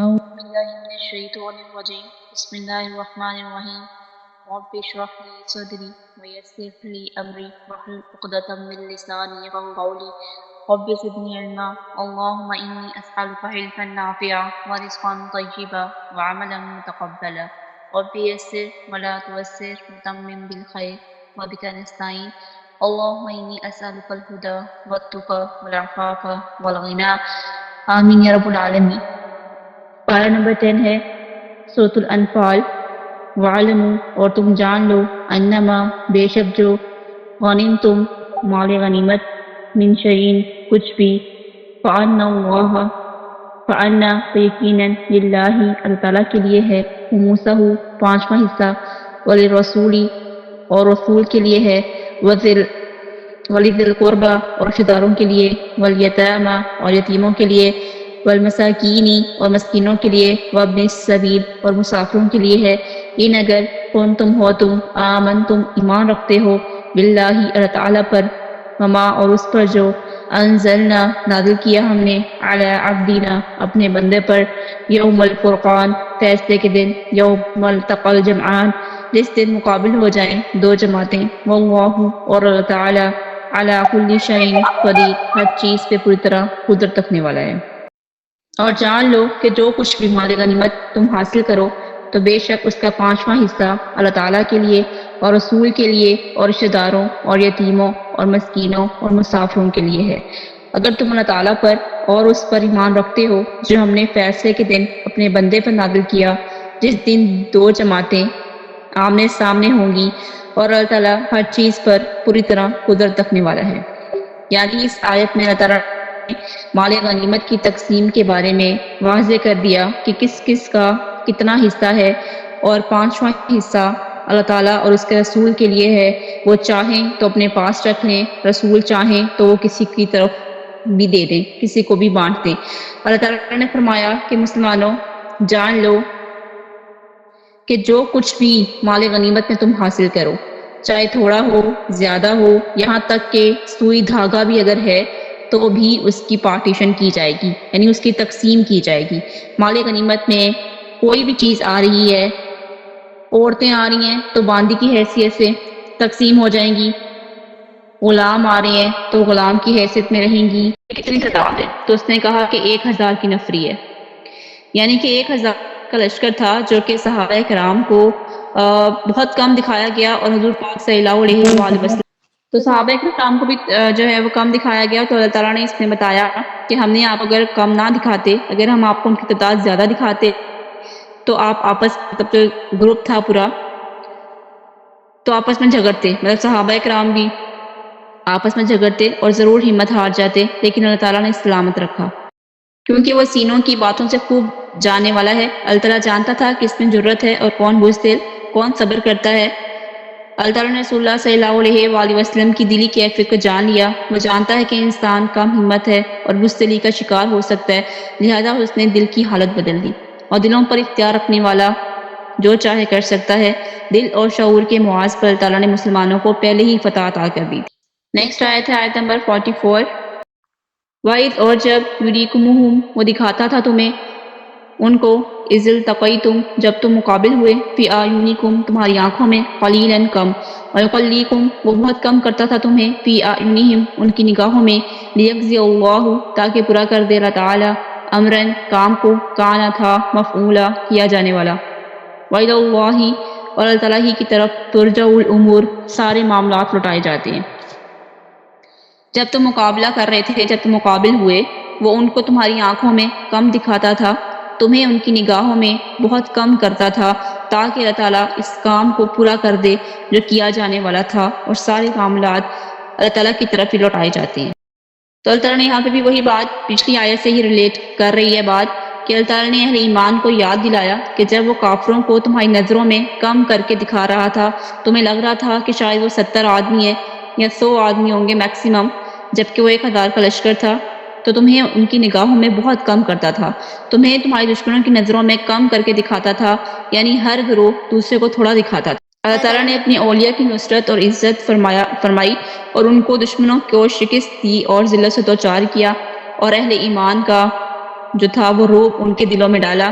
أعوذ بالله من الشيطان الرجيم بسم الله الرحمن الرحيم رب اشرح لي صدري ويسر لي أمري واحلل عقدة من لساني يفقهوا قولي رب زدني علما اللهم إني أسألك علما نافعا ورزقا طيبا وعملا متقبلا رب يسر ولا تعسر وتمم بالخير وبك نستعين اللهم إني أسألك الهدى والتقى والعفاف والغنى آمين يا رب العالمين۔ پارہ نمبر 10 ہے سورۃ الانفال۔ وَعَلَمُوا اور تم جان لو انما بے شک جو غنمتم مال غنیمت من شیئن کچھ بھی فَأَنَّ تو یقیناً للہ اللہ تعالیٰ کے لیے ہے خمسہ پانچواں حصہ وللرسول اور رسول کے لیے ہے وَلِذِي الْقُرْبَى اور رشتہ داروں کے لیے والیتامی اور یتیموں کے لیے والمساکین اور مسکینوں کے لیے وابن السبیل اور مسافروں کے لیے ہے ان اگر کنتم ہو تم آمنتم ایمان رکھتے ہو باللہ اللہ تعالیٰ پر وما اور اس پر جو انزلنا نازل کیا ہم نے علی عبدنا اپنے بندے پر یوم الفرقان فیصلے کے دن یوم التقى الجمعان جس دن مقابل ہو جائیں دو جماعتیں واللہ اور اللہ تعالیٰ علی کل شیء قدیر ہر چیز پہ پوری طرح قدرت رکھنے والا ہے۔ اور جان لو کہ جو کچھ بھی مال غنیمت تم حاصل کرو تو بے شک اس کا پانچواں حصہ اللہ تعالیٰ کے لیے اور رسول کے لیے اور رشتہ داروں اور یتیموں اور مسکینوں اور مسافروں کے لیے ہے اگر تم اللہ تعالیٰ پر اور اس پر ایمان رکھتے ہو جو ہم نے فیصلے کے دن اپنے بندے پر نازل کیا جس دن دو جماعتیں آمنے سامنے ہوں گی اور اللہ تعالیٰ ہر چیز پر پوری طرح قدرت رکھنے والا ہے۔ یعنی اس آیت میں اللہ تعالیٰ مال غنیمت کی تقسیم کے بارے میں واضح کر دیا کہ کس کس کا کتنا حصہ ہے اور پانچواں حصہ اللہ تعالیٰ اور اس کے رسول کے لیے ہے۔ وہ چاہیں تو اپنے پاس رکھ لیں، رسول چاہیں تو وہ کسی کی طرف بھی دے دیں، کسی کو بھی بانٹ دیں۔ اللہ تعالیٰ نے فرمایا کہ مسلمانوں جان لو کہ جو کچھ بھی مال غنیمت میں تم حاصل کرو چاہے تھوڑا ہو زیادہ ہو یہاں تک کہ سوئی دھاگا بھی اگر ہے تو بھی اس کی پارٹیشن کی جائے گی، یعنی اس کی تقسیم کی جائے گی۔ مال غنیمت میں کوئی بھی چیز آ رہی ہے، عورتیں آ رہی ہیں تو باندی کی حیثیت سے تقسیم ہو جائیں گی، غلام آ رہے ہیں تو غلام کی حیثیت میں رہیں گی۔ کتنی تعداد ہے؟ تو اس نے کہا کہ 1000 کی نفری ہے، یعنی کہ 1000 کا لشکر تھا جو کہ صحابہ کرام کو بہت کم دکھایا گیا اور حضور پاک صلی اللہ علیہ وآلہ وسلم تو صحابہ کرام کو بھی جو ہے وہ کم دکھایا گیا، تو اللہ تعالیٰ نے اس میں بتایا کہ ہم نے آپ اگر کم نہ دکھاتے، اگر ہم آپ کو ان کی تعداد زیادہ دکھاتے تو آپ آپس مطلب جو گروپ تھا پورا تو آپس میں جھگڑتے، مطلب صحابہ کرام بھی آپس میں جھگڑتے اور ضرور ہمت ہار جاتے، لیکن اللہ تعالیٰ نے سلامت رکھا کیونکہ وہ سینوں کی باتوں سے خوب جاننے والا ہے۔ اللہ تعالیٰ جانتا تھا کس میں جرت ہے اور کون بزدل، کون صبر کرتا ہے۔ اللہ تعالیٰ نے رسول اللہ صلی اللہ علیہ وآلہ وسلم کی دلی کیفیت کو جان لیا، وہ جانتا ہے کہ انسان کم ہمت ہے اور بزدلی کا شکار ہو سکتا ہے، لہذا اس نے دل کی حالت بدل دی اور دلوں پر اختیار رکھنے والا جو چاہے کر سکتا ہے۔ دل اور شعور کے معاذ پر اللہ تعالیٰ نے مسلمانوں کو پہلے ہی فتح عطا کر دی تھی۔ نیکسٹ آیت ہے آیت نمبر 44۔ وَإِذْ اور جب یُرِیکُمُہُم وہ دکھاتا تھا تمہیں ان کو اِذِ الْتَقَیْتُم جب تم مقابل ہوئے فِی أَعْیُنِکُم تمہاری آنکھوں میں قَلیلًا کم وَیُقَلِّیکُم وہ بہت کم کرتا تھا تمہیں فِی أَعْیُنِہِم ان کی نگاہوں میں لِیَجْزِیَ اللَّهُ تاکہ پورا کر دے اللہ تعالیٰ امراً کام کو کانا تھا مفعولا کیا جانے والا وَإِلَى اللَّهِ اور اللہ تعالیٰ ہی کی طرف ترجع الامور سارے معاملات لوٹائے جاتے ہیں۔ جب تم مقابلہ کر رہے تھے، جب تم مقابل ہوئے، وہ ان کو تمہاری آنکھوں میں کم دکھاتا تھا، تمہیں ان کی نگاہوں میں بہت کم کرتا تھا تاکہ اللہ تعالیٰ اس کام کو پورا کر دے جو کیا جانے والا تھا، اور سارے معاملات اللہ تعالیٰ کی طرف ہی لوٹائے جاتے ہیں۔ تو اللہ تعالیٰ نے یہاں پہ بھی وہی بات پچھلی آیت سے ہی ریلیٹ کر رہی ہے بات کہ اللہ تعالیٰ نے اہل ایمان کو یاد دلایا کہ جب وہ کافروں کو تمہاری نظروں میں کم کر کے دکھا رہا تھا، تمہیں لگ رہا تھا کہ شاید وہ 70 آدمی ہے یا 100 آدمی ہوں گے میکسیمم، جبکہ وہ 1000 کا لشکر تھا، تو تمہیں ان کی نگاہوں میں بہت کم کرتا تھا، تمہیں تمہارے دشمنوں کی نظروں میں کم کر کے دکھاتا تھا، یعنی ہر گروہ دوسرے کو تھوڑا دکھاتا تھا۔ اللہ تعالیٰ نے اپنی اولیاء کی نصرت اور عزت فرمائی اور ان کو دشمنوں کو شکست دی اور ذلت سے دوچار کیا، اور اہل ایمان کا جو تھا وہ روب ان کے دلوں میں ڈالا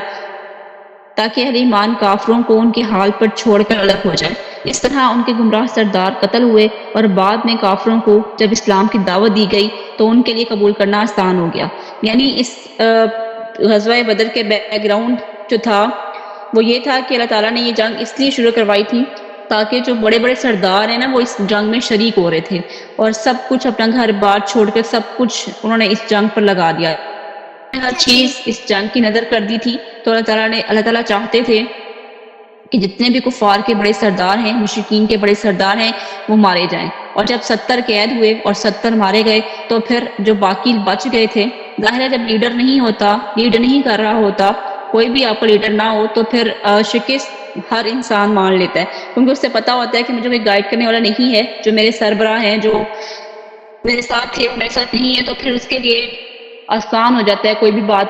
تاکہ اہل ایمان کافروں کو ان کے حال پر چھوڑ کر الگ ہو جائے۔ اس طرح ان کے گمراہ سردار قتل ہوئے اور بعد میں کافروں کو جب اسلام کی دعوت دی گئی تو ان کے لیے قبول کرنا آسان ہو گیا۔ یعنی اس غزوہ بدر کے بیک گراؤنڈ جو تھا وہ یہ تھا کہ اللہ تعالیٰ نے یہ جنگ اس لیے شروع کروائی تھی تاکہ جو بڑے بڑے سردار ہیں نا وہ اس جنگ میں شریک ہو رہے تھے اور سب کچھ اپنا گھر بار چھوڑ کر سب کچھ انہوں نے اس جنگ پر لگا دیا، ہر چیز اس جنگ کی نظر کر دی تھی۔ تو اللہ تعالیٰ چاہتے تھے کہ جتنے بھی کفار کے بڑے سردار ہیں، مشرکین کے بڑے سردار ہیں، وہ مارے جائیں۔ اور جب 70 قید ہوئے اور 70 مارے گئے تو پھر جو باقی بچ گئے تھے، ظاہر ہے جب لیڈر نہیں ہوتا، لیڈر نہیں کر رہا ہوتا، کوئی بھی آپ کا لیڈر نہ ہو تو پھر شکست ہر انسان مان لیتا ہے، کیونکہ اس سے پتا ہوتا ہے کہ مجھے کوئی گائیڈ کرنے والا نہیں ہے، جو میرے سربراہ ہیں، جو میرے ساتھ تھے وہ میرے ساتھ نہیں ہے، تو پھر اس کے لیے آسان ہو جاتا ہے کوئی بھی بات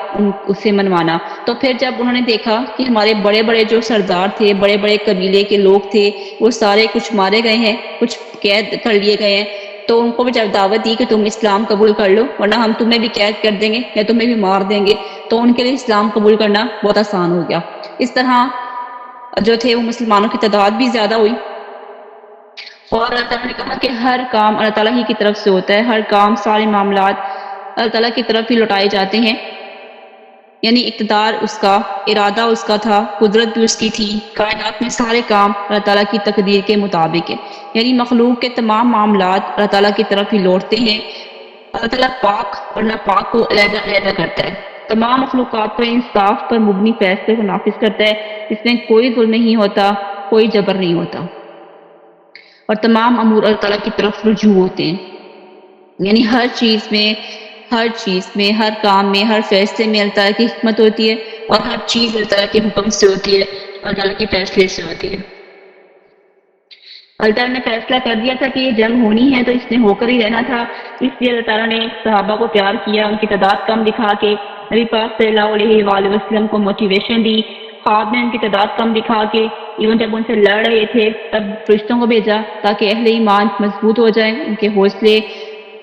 اس سے منوانا۔ تو پھر جب انہوں نے دیکھا کہ ہمارے بڑے بڑے جو سردار تھے، بڑے بڑے قبیلے کے لوگ تھے، وہ سارے کچھ مارے گئے ہیں، کچھ قید کر لیے گئے ہیں، تو ان کو بھی جب دعوت دی کہ تم اسلام قبول کر لو ورنہ ہم تمہیں بھی قید کر دیں گے یا تمہیں بھی مار دیں گے، تو ان کے لیے اسلام قبول کرنا بہت آسان ہو گیا۔ اس طرح جو تھے وہ مسلمانوں کی تعداد بھی زیادہ ہوئی، اور اللہ تعالیٰ نے کہا کہ ہر کام اللہ تعالیٰ ہی کی طرف سے ہوتا ہے، ہر کام، سارے معاملات اللہ تعالیٰ کی طرف ہی لوٹائے جاتے ہیں۔ یعنی اقتدار اس کا، ارادہ اس کا تھا، قدرت بھی اس کی تھی، کائنات میں سارے کام اللہ تعالیٰ کی تقدیر کے مطابق ہے۔ یعنی مخلوق کے تمام معاملات اللہ تعالیٰ کی طرف ہی لوٹتے ہیں۔ اللہ تعالیٰ پاک اور ناپاک کو علیحدہ علیحدہ کرتا ہے، تمام مخلوقات پر انصاف پر مبنی فیصلے کو نافذ کرتا ہے، اس میں کوئی ظلم نہیں ہوتا، کوئی جبر نہیں ہوتا، اور تمام امور اللہ تعالیٰ کی طرف رجوع ہوتے ہیں۔ یعنی ہر چیز میں، ہر کام میں، ہر فیصلے میں اللہ تعالیٰ کی حکمت ہوتی ہے، اور ہر چیز اللہ تعالیٰ کے حکم سے ہوتی ہے، اللہ تعالیٰ کے فیصلے سے ہوتی ہے۔ اللہ تعالیٰ نے فیصلہ کر دیا تھا کہ یہ جنگ ہونی ہے تو اس نے ہو کر ہی رہنا تھا، اس لیے اللہ تعالیٰ نے صحابہ کو پیار کیا، ان کی تعداد کم دکھا کے نبی پاک صلی اللہ علیہ وآلہ وسلم کو موٹیویشن دی، خواب میں ان کی تعداد کم دکھا کے ایون جب ان سے لڑ رہے تھے تب فرشتوں کو بھیجا تاکہ اہل ایمان مضبوط ہو جائیں، ان کے حوصلے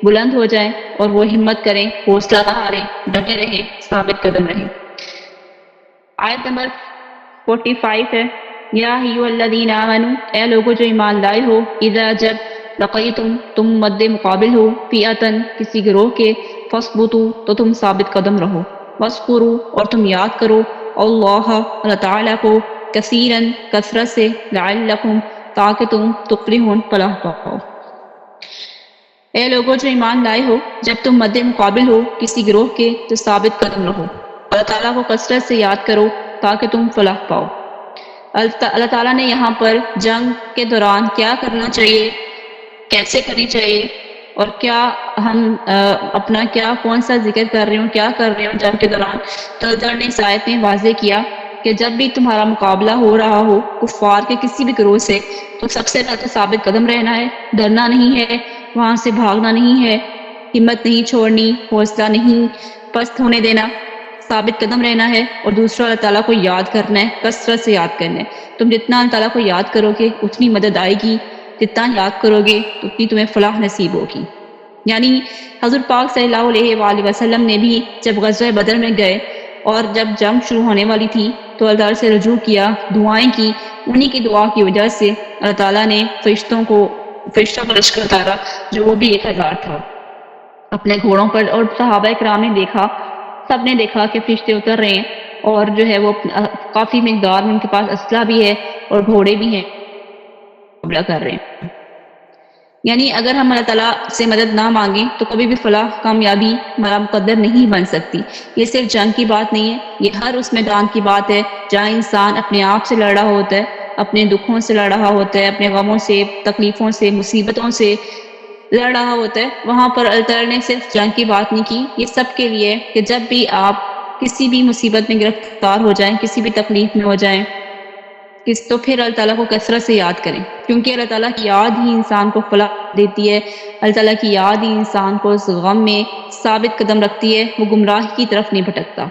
بلند ہو جائیں اور وہ ہمت کریں، حوصلہ نہ ہاریں، ڈٹے رہیں، ثابت قدم رہیں۔ آیت نمبر 45 ہے، یا ایھا الذین آمنوا، اے لوگو جو ایمان لائے ہو، اذا جب لقیتم تم مد مقابل ہو، فئۃ کسی گروہ کے، فاثبتوا تو تم ثابت قدم رہو، واذکروا اور تم یاد کرو، اللہ اللہ تعالیٰ کو، کثیراً کثرت سے، لعلکم تاکہ تم تفلحون فلاح پاؤ۔ اے لوگوں جو ایمان لائے ہو، جب تم مد مقابل ہو کسی گروہ کے تو ثابت قدم رہو، اللہ تعالیٰ کو کثرت سے یاد کرو تاکہ تم فلاح پاؤ۔ اللہ تعالیٰ نے یہاں پر جنگ کے دوران کیا کرنا چاہیے، کیسے کرنی چاہیے، اور کیا ہم اپنا کون سا ذکر کر رہے ہوں، کیا کر رہے ہوں جنگ کے دوران، تو اللہ تعالیٰ نے اس آیت میں واضح کیا کہ جب بھی تمہارا مقابلہ ہو رہا ہو کفار کے کسی بھی گروہ سے تو سب سے پہلے ثابت قدم رہنا ہے، ڈرنا نہیں ہے، وہاں سے بھاگنا نہیں ہے، ہمت نہیں چھوڑنی، حوصلہ نہیں پست ہونے دینا، ثابت قدم رہنا ہے، اور دوسرا اللہ تعالیٰ کو یاد کرنا ہے، کثرت سے یاد کرنا ہے۔ تم جتنا اللہ تعالیٰ کو یاد کرو گے اتنی مدد آئے گی، جتنا یاد کرو گے اتنی تمہیں فلاح نصیب ہوگی۔ یعنی حضور پاک صلی اللہ علیہ وآلہ وسلم نے بھی جب غزوہ بدر میں گئے اور جب جنگ شروع ہونے والی تھی تو اللہ تعالیٰ سے رجوع کیا، دعائیں کی، انہی کی دعا کی وجہ سے اللہ تعالیٰ نے فرشتوں کا لشکر اتارا جو وہ بھی 1000 تھا اپنے گھوڑوں پر، اور صحابہ کرام نے دیکھا، سب نے دیکھا کہ فرشتے اتر رہے ہیں، اور جو ہے وہ کافی مقدار میں ان کے پاس اسلحہ بھی ہے اور گھوڑے بھی ہیں، مقابلہ کر رہے ہیں۔ یعنی اگر ہم اللہ تعالیٰ سے مدد نہ مانگیں تو کبھی بھی فلاح کامیابی ہمارا مقدر نہیں بن سکتی۔ یہ صرف جنگ کی بات نہیں ہے، یہ ہر اس میدان کی بات ہے جہاں انسان اپنے آپ سے لڑ رہا ہوتا ہے، اپنے دکھوں سے لڑ رہا ہوتا ہے، اپنے غموں سے، تکلیفوں سے، مصیبتوں سے لڑ رہا ہوتا ہے۔ وہاں پر اللہ تعالیٰ نے صرف جنگ کی بات نہیں کی، یہ سب کے لیے کہ جب بھی آپ کسی بھی مصیبت میں گرفتار ہو جائیں، کسی بھی تکلیف میں ہو جائیں، تو پھر اللہ تعالیٰ کو کثرت سے یاد کریں، کیونکہ اللہ تعالیٰ کی یاد ہی انسان کو فلاح دیتی ہے، اللہ تعالیٰ کی یاد ہی انسان کو اس غم میں ثابت قدم رکھتی ہے، وہ گمراہی کی طرف نہیں بھٹکتا،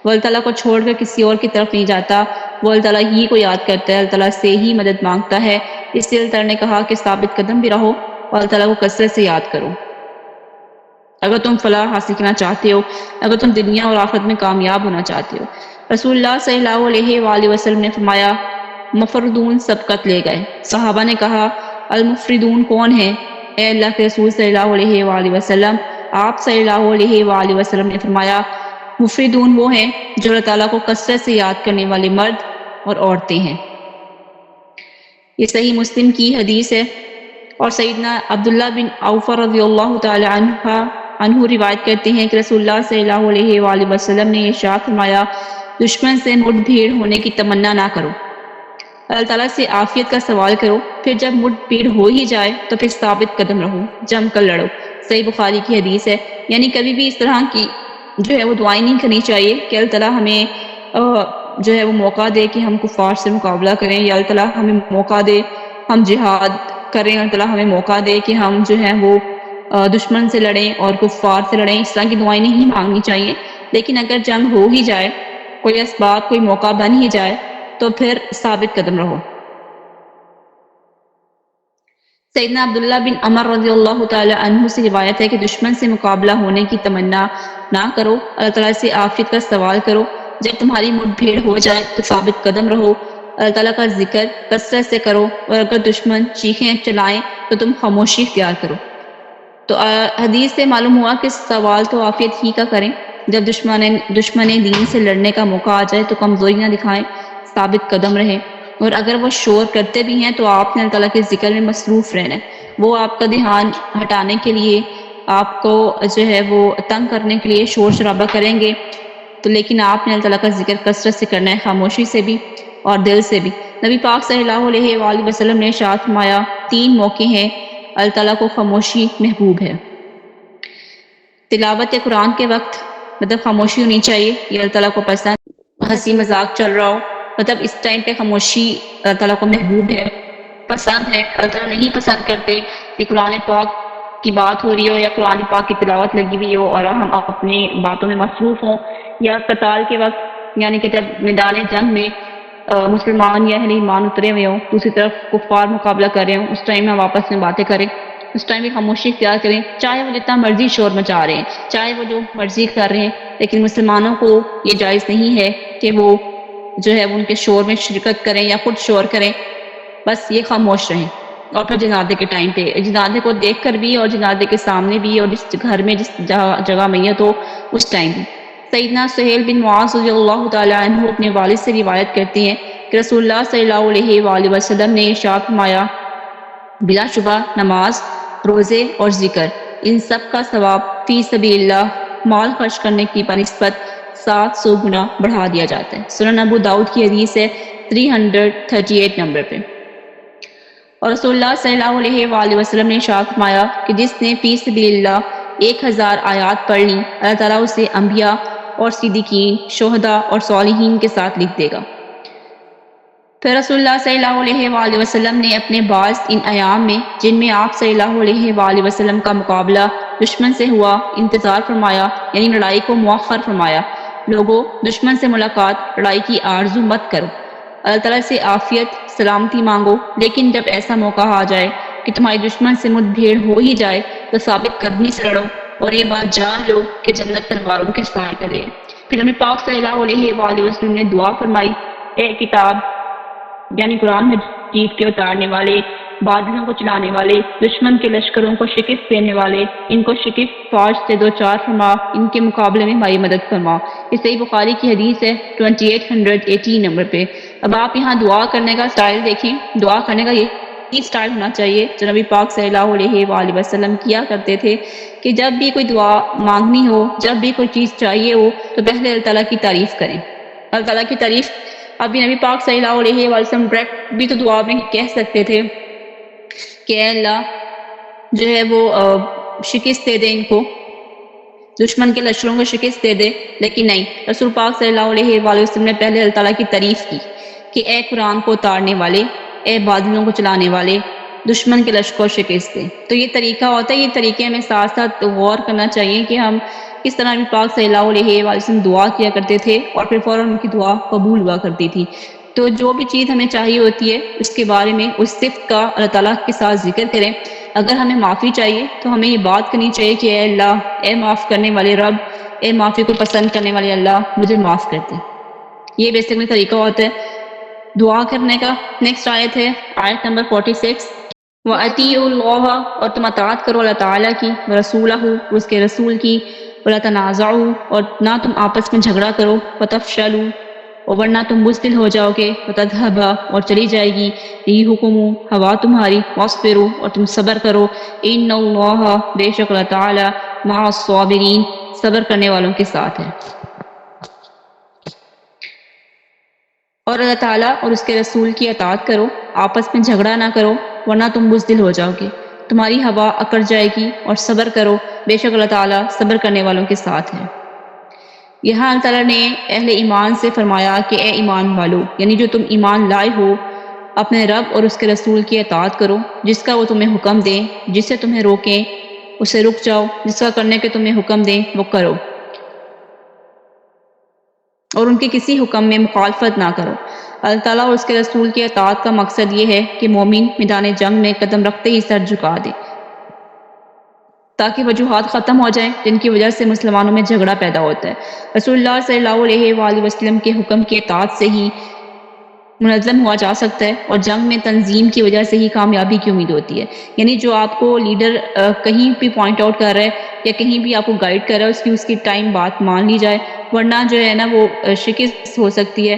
وہ اللہ تعالیٰ کو چھوڑ کر کسی اور کی طرف نہیں جاتا، وہ اللہ تعالیٰ ہی کو یاد کرتا ہے، اللہ تعالیٰ سے ہی مدد مانگتا ہے۔ اس لیے اللہ تعالیٰ نے کہا کہ ثابت قدم بھی رہو اور اللہ تعالیٰ کو کثرت سے یاد کرو۔ اگر تم فلاح حاصل کرنا چاہتے ہو، اگر تم دنیا اور آخرت میں کامیاب ہونا چاہتے ہو۔ رسول اللہ صلی اللہ علیہ وآلہ وسلم نے فرمایا مفردون سبقت لے گئے۔ صحابہ نے کہا المفردون کون ہیں؟ اے اللہ کے رسول صلی اللہ علیہ وآلہ وسلم، آپ صلی اللہ علیہ وآلہ وسلم نے فرمایا مفردون وہ ہیں جو اللہ تعالیٰ کو کثرت سے یاد کرنے والے مرد اور عورتیں ہیں۔ یہ صحیح مسلم کی حدیث ہے، اور سیدنا عبداللہ بن عوف رضی اللہ تعالی عنہ روایت کرتے ہیں کہ رسول اللہ صلی اللہ علیہ وآلہ وسلم نے ارشاد فرمایا دشمن سے مٹ بھیڑ ہونے کی تمنا نہ کرو، اللہ تعالیٰ سے عافیت کا سوال کرو، پھر جب مٹ بھیڑ ہو ہی جائے تو پھر ثابت قدم رہو، جم کر لڑو۔ صحیح بخاری کی حدیث ہے۔ یعنی کبھی بھی اس طرح کی جو ہے وہ دعائیں نہیں کرنی چاہیے کہ اللہ تعالیٰ ہمیں جو ہے وہ موقع دے کہ ہم کفار سے مقابلہ کریں، یا اللہ تعالیٰ ہمیں موقع دے ہم جہاد کریں، اللہ تعالیٰ ہمیں موقع دے کہ ہم جو ہے وہ دشمن سے لڑیں اور کفار سے لڑیں۔ اس طرح کی دعائیں نہیں مانگنی چاہیے، لیکن اگر جنگ ہو ہی جائے، کوئی اسباب کوئی موقع بن ہی جائے تو پھر ثابت قدم رہو۔ سیدنا عبداللہ بن عمر رضی اللہ تعالی عنہ سے روایت ہے کہ دشمن سے مقابلہ ہونے کی تمنا نہ کرو، اللہ تعالیٰ سے عافیت کا سوال کرو، جب تمہاری مٹ بھیڑ ہو جائے تو ثابت قدم رہو، اللہ تعالیٰ کا ذکر کثرت سے کرو، اور اگر دشمن چیخیں چلائیں تو تم خاموشی اختیار کرو۔ تو حدیث سے معلوم ہوا کہ سوال تو عافیت ہی کا کریں، جب دشمن دین سے لڑنے کا موقع آ جائے تو کمزوری نہ دکھائیں، ثابت قدم رہیں، اور اگر وہ شور کرتے بھی ہیں تو آپ نے اللہ تعالیٰ کے ذکر میں مصروف رہنا ہے۔ وہ آپ کا دھیان ہٹانے کے لیے، آپ کو جو ہے وہ تنگ کرنے کے لیے شور شرابہ کریں گے، تو لیکن آپ نے اللہ تعالیٰ کا ذکر کثرت سے کرنا ہے، خاموشی سے بھی اور دل سے بھی۔ نبی پاک صلی اللہ علیہ وآلہ وسلم نے ارشاد فرمایا 3 موقع ہیں اللہ تعالیٰ کو خاموشی محبوب ہے۔ تلاوت قرآن کے وقت مطلب خاموشی ہونی چاہیے، یہ اللہ تعالیٰ کو پسند، ہنسی مذاق چل رہا ہو مطلب اس ٹائم پہ خاموشی اللہ تعالیٰ کو محبوب ہے، پسند ہے۔ اللہ تعالیٰ نہیں پسند کرتے کہ قرآن پاک کی بات ہو رہی ہو یا قرآن پاک کی تلاوت لگی ہوئی ہو اور ہم اپنی باتوں میں مصروف ہوں، یا قتال کے وقت یعنی کہ جب میدان جنگ میں مسلمان یا اہل ایمان اترے ہوئے ہوں، دوسری طرف کفار مقابلہ کر رہے ہوں، اس ٹائم میں ہم آپس میں باتیں کریں، اس ٹائم بھی خاموشی اختیار کریں، چاہے وہ جتنا مرضی شور مچا رہے ہیں، چاہے وہ جو مرضی کر رہے ہیں، لیکن مسلمانوں کو یہ جائز نہیں ہے کہ وہ جو ہے ان کے شور میں شرکت کریں یا خود شور کریں، بس یہ خاموش رہیں۔ اور پھر جنازے کے ٹائم پہ جنازے کو دیکھ کر بھی اور جنازے کے سامنے بھی اور جس گھر میں جس جگہ میت ہو اس ٹائم بھی۔ سیدنا سہیل بن معاذ رضی اللہ تعالی عنہ اپنے والد سے روایت کرتے ہیں کہ رسول اللہ صلی اللہ علیہ وآلہ وسلم نے ارشاد فرمایا بلا شبہ نماز، روزے اور ذکر، ان سب کا ثواب فی سبیل اللہ مال خرچ کرنے کی بنسبت 700 گنا بڑھا دیا جاتا ہے۔ سنن ابو داؤد کی حدیث ہے 338 نمبر پہ۔ اور رسول اللہ صلی اللہ علیہ وآلہ وسلم نے ارشاد فرمایا کہ جس نے فی سبیل اللہ 1000 آیات پڑھ لی، اللہ تعالیٰ اسے انبیاء اور صدیقین، شہداء اور صالحین کے ساتھ لکھ دے گا۔ پھر رسول اللہ صلی اللہ علیہ وآلہ وسلم نے اپنے بعض ان ایام میں جن میں آپ صلی اللہ علیہ وآلہ وسلم کا مقابلہ دشمن سے ہوا انتظار فرمایا، یعنی لڑائی کو مؤخر فرمایا۔ لوگوں، دشمن سے ملاقات، لڑائی کی آرزو مت کرو، اللہ تعالیٰ سے عافیت سلامتی مانگو، لیکن جب ایسا موقع آ جائے کہ تمہاری دشمن سے مٹ بھیڑ ہو ہی جائے تو ثابت قدمی سے لڑو، اور یہ بات جان لو کہ جنت تلواروں کے سائے تلے ہے۔ پھر نبی پاک صلی اللہ علیہ وآلہ وسلم نے دعا فرمائی، اے کتاب یعنی قرآن مجید کے اتارنے والے، بادلوں کو چلانے والے، دشمن کے لشکروں کو شکست دینے والے، ان کو شکست فوج سے دوچار فرما، ان کے مقابلے میں ہماری مدد فرما۔ یہ صحیح بخاری کی حدیث ہے 2818 نمبر پہ۔ اب آپ یہاں دعا کرنے کا سٹائل دیکھیں، دعا کرنے کا یہی سٹائل ہونا چاہیے جو نبی پاک صلی اللہ علیہ وآلہ وسلم کیا کرتے تھے کہ جب بھی کوئی دعا مانگنی ہو، جب بھی کوئی چیز چاہیے ہو تو پہلے اللہ تعالیٰ کی تعریف کریں، اللہ تعالیٰ کی تعریف۔ ابھی نبی پاک صلی اللہ علیہ وآلہ وسلم ڈائریکٹ بھی تو دعا میں کہہ سکتے تھے کہ اے اللہ جو ہے وہ شکست دے دے ان کو، دشمن کے لشکروں کو شکست دے دے، لیکن نہیں، رسول پاک صلی اللہ علیہ وآلہ وسلم نے پہلے اللہ تعالیٰ کی تعریف کی کہ اے قرآن کو اتارنے والے، اے بادلوں کو چلانے والے، دشمن کے لشکر کو شکست دے۔ تو یہ طریقہ ہوتا ہے، یہ طریقے میں ساتھ ساتھ غور کرنا چاہیے کہ ہم کس طرح نبی پاک صلی اللہ علیہ وآلہ وسلم دعا کیا کرتے تھے اور پھر فوراً ان کی دعا قبول ہوا کرتی تھی۔ تو جو بھی چیز ہمیں چاہیے ہوتی ہے اس کے بارے میں اس صفت کا اللہ تعالیٰ کے ساتھ ذکر کریں۔ اگر ہمیں معافی چاہیے تو ہمیں یہ بات کرنی چاہیے کہ اے اللہ، اے معاف کرنے والے رب، اے معافی کو پسند کرنے والے اللہ، مجھے معاف کر دے۔ یہ بیسکلی طریقہ ہوتا ہے دعا کرنے کا۔ نیکسٹ آیت ہے آیت نمبر 46، وَأَطِيعُوا اللَّهَ، اور تم اطاعت کرو اللہ تعالیٰ کی، وَرَسُولَهُ، اس کے رسول کی، وَلَا تَنَازَعُوا، اور نہ تم آپس میں جھگڑا کرو، وَتَفْشَلُوا، اور ورنہ تم بزدل ہو جاؤ گے، وَتَذْهَبَ، اور چلی جائے گی، رِيحُكُمْ، ہوا تمہاری، وَاصْبِرُوا، اور تم صبر کرو، إِنَّ اللَّهَ، بے شک اللہ تعالیٰ، مع الصابرین، صبر کرنے والوں کے ساتھ ہے۔ اور اللہ تعالیٰ اور اس کے رسول کی اطاعت کرو، آپس میں جھگڑا نہ کرو، ورنہ تم بزدل ہو جاؤ گے، تمہاری ہوا اکڑ جائے گی، اور صبر کرو، بے شک اللہ تعالیٰ صبر کرنے والوں کے ساتھ ہے۔ یہاں اللہ تعالیٰ نے اہل ایمان سے فرمایا کہ اے ایمان والو، یعنی جو تم ایمان لائے ہو، اپنے رب اور اس کے رسول کی اطاعت کرو، جس کا وہ تمہیں حکم دیں، جس سے تمہیں روکیں اسے رک جاؤ، جس کا کرنے کے تمہیں حکم دیں وہ کرو، اور ان کے کسی حکم میں مخالفت نہ کرو۔ اللہ تعالیٰ اور اس کے رسول کی اطاعت کا مقصد یہ ہے کہ مومن میدان جنگ میں قدم رکھتے ہی سر جھکا دے، تاکہ وجوہات ختم ہو جائیں جن کی وجہ سے مسلمانوں میں جھگڑا پیدا ہوتا ہے۔ رسول اللہ صلی اللہ علیہ وآلہ وسلم کے حکم کی اطاعت سے ہی منظم ہوا جا سکتا ہے، اور جنگ میں تنظیم کی وجہ سے ہی کامیابی کی امید ہوتی ہے۔ یعنی جو آپ کو لیڈر کہیں بھی پوائنٹ آؤٹ کر رہا ہے یا کہیں بھی آپ کو گائیڈ کر رہا ہے، اس کی ٹائم بات مان لی جائے، ورنہ جو ہے نا وہ شکست ہو سکتی ہے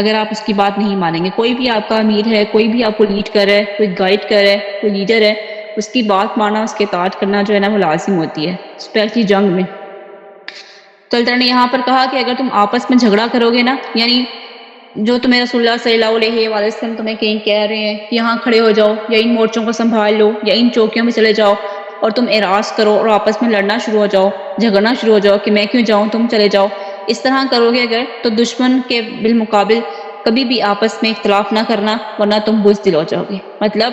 اگر آپ اس کی بات نہیں مانیں گے۔ کوئی بھی آپ کا امیر ہے، کوئی بھی آپ کو لیڈ کر رہا ہے، کوئی گائیڈ کر رہا ہے، کوئی لیڈر ہے، اس کی بات ماننا، اس کے اطاعت کرنا جو ہے نا وہ لازم ہوتی ہے، اسپیشلی جنگ میں۔ تو اللہ تعالیٰ نے یہاں پر کہا کہ اگر تم آپس میں جھگڑا کرو گے نا، یعنی جو تمہیں رسول اللہ صلی اللہ علیہ وآلہ وسلم تمہیں کہیں کہہ رہے ہیں کہ یہاں کھڑے ہو جاؤ، یا ان مورچوں کو سنبھال لو، یا ان چوکیوں میں چلے جاؤ، اور تم اعراض کرو اور آپس میں لڑنا شروع ہو جاؤ، جھگڑنا شروع ہو جاؤ کہ میں کیوں جاؤں، تم چلے جاؤ، اس طرح کرو گے اگر، تو دشمن کے بالمقابل کبھی بھی آپس میں اختلاف نہ کرنا، ورنہ تم بزدل ہو جاؤ گے۔ مطلب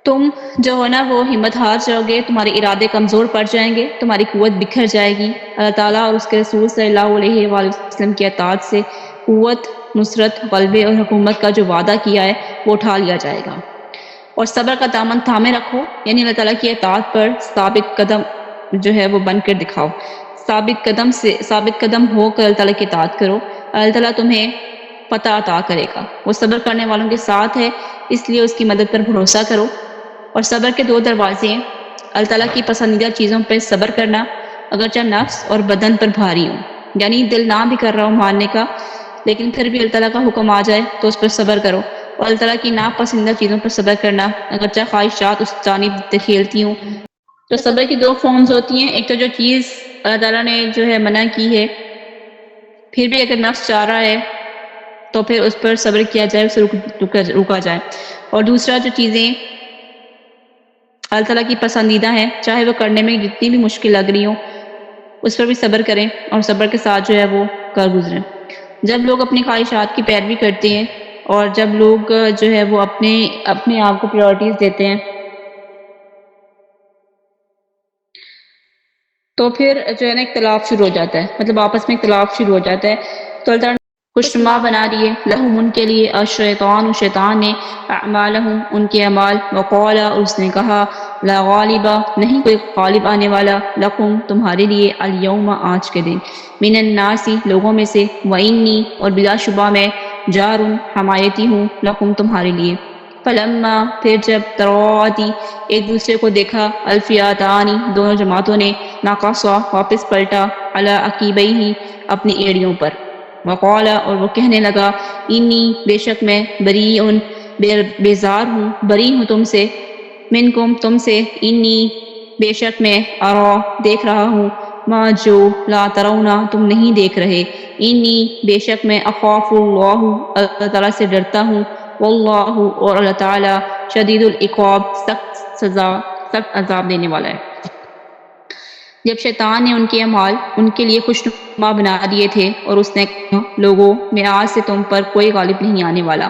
تم جو ہے نا وہ ہمت ہار جاؤ گے، تمہارے ارادے کمزور پڑ جائیں گے، تمہاری قوت بکھر جائے گی۔ اللہ تعالیٰ اور اس کے رسول صلی اللہ علیہ وآلہ وسلم کی اطاعت سے قوت، نصرت، غلبے اور حکومت کا جو وعدہ کیا ہے وہ اٹھا لیا جائے گا۔ اور صبر کا دامن تھامے رکھو، یعنی اللہ تعالیٰ کی اطاعت پر ثابت قدم جو ہے وہ بن کر دکھاؤ، ثابت قدم ہو کر اللہ تعالیٰ کی اطاعت کرو، اللہ تعالیٰ تمہیں فتح عطا کرے گا۔ وہ صبر کرنے والوں کے ساتھ ہے، اس لیے اس کی مدد پر بھروسہ کرو۔ اور صبر کے دو دروازے ہیں، اللہ تعالیٰ کی پسندیدہ چیزوں پر صبر کرنا، اگرچہ نفس اور بدن پر بھاری ہو، یعنی دل نہ بھی کر رہا ہو ماننے کا، لیکن پھر بھی اللہ تعالیٰ کا حکم آ جائے تو اس پر صبر کرو۔ اور اللہ تعالیٰ کی ناپسندیدہ چیزوں پر صبر کرنا، اگرچہ خواہشات اس جانب دکھیلتی ہوں۔ تو صبر کی دو فارمز ہوتی ہیں، ایک تو جو چیز اللہ تعالیٰ نے جو ہے منع کی ہے، پھر بھی اگر نفس چاہ رہا ہے تو پھر اس پر صبر کیا جائے، اسے رکا جائے۔ اور دوسرا جو چیزیں اللہ تعالیٰ کی پسندیدہ ہیں، چاہے وہ کرنے میں جتنی بھی مشکل لگ رہی ہوں، اس پر بھی صبر کریں، اور صبر کے ساتھ جو ہے وہ کر گزریں۔ جب لوگ اپنی خواہشات کی پیروی کرتے ہیں، اور جب لوگ جو ہے وہ اپنے آپ کو پریورٹیز دیتے ہیں، تو پھر جو ہے نا اختلاف شروع ہو جاتا ہے، مطلب آپس میں اختلاف شروع ہو جاتا ہے۔ تو اللہ تعالیٰ خوشنما بنا دیے لہم ان کے لیے، الشیطان شیطان نے، اعمالہم ان کے اعمال، وقال اور اس نے کہا، لا غالبہ نہیں کوئی غالب آنے والا، لکم تمہارے لیے، الیوم آج کے دن، من الناسی لوگوں میں سے، وانی اور بلا شبہ میں، جار حمایتی ہوں، لکم تمہارے لیے۔ فلما پھر جب تراتی ایک دوسرے کو دیکھا، الفیاتانی دونوں جماعتوں نے، ناقصا واپس پلٹا، علی عقیبیہ اپنی ایڑیوں پر، وقال اور وہ کہنے لگا، انی بے شک میں، بریئن بیزار ہوں، بری ہوں تم سے، منکم تم سے، انی بے شک میں، ارا دیکھ رہا ہوں، ما جو لا ترونا تم نہیں دیکھ رہے، انی بے شک میں، اخاف اللہ اللہ تعالیٰ سے ڈرتا ہوں، واللہ اور اللہ تعالیٰ، شدید العقاب سخت سزا، سخت عذاب دینے والا ہے۔ جب شیطان نے ان کے اعمال ان کے لیے خوشنما بنا دیے تھے، اور اس نے کہا، لوگوں میں آج سے تم پر کوئی غالب نہیں آنے والا،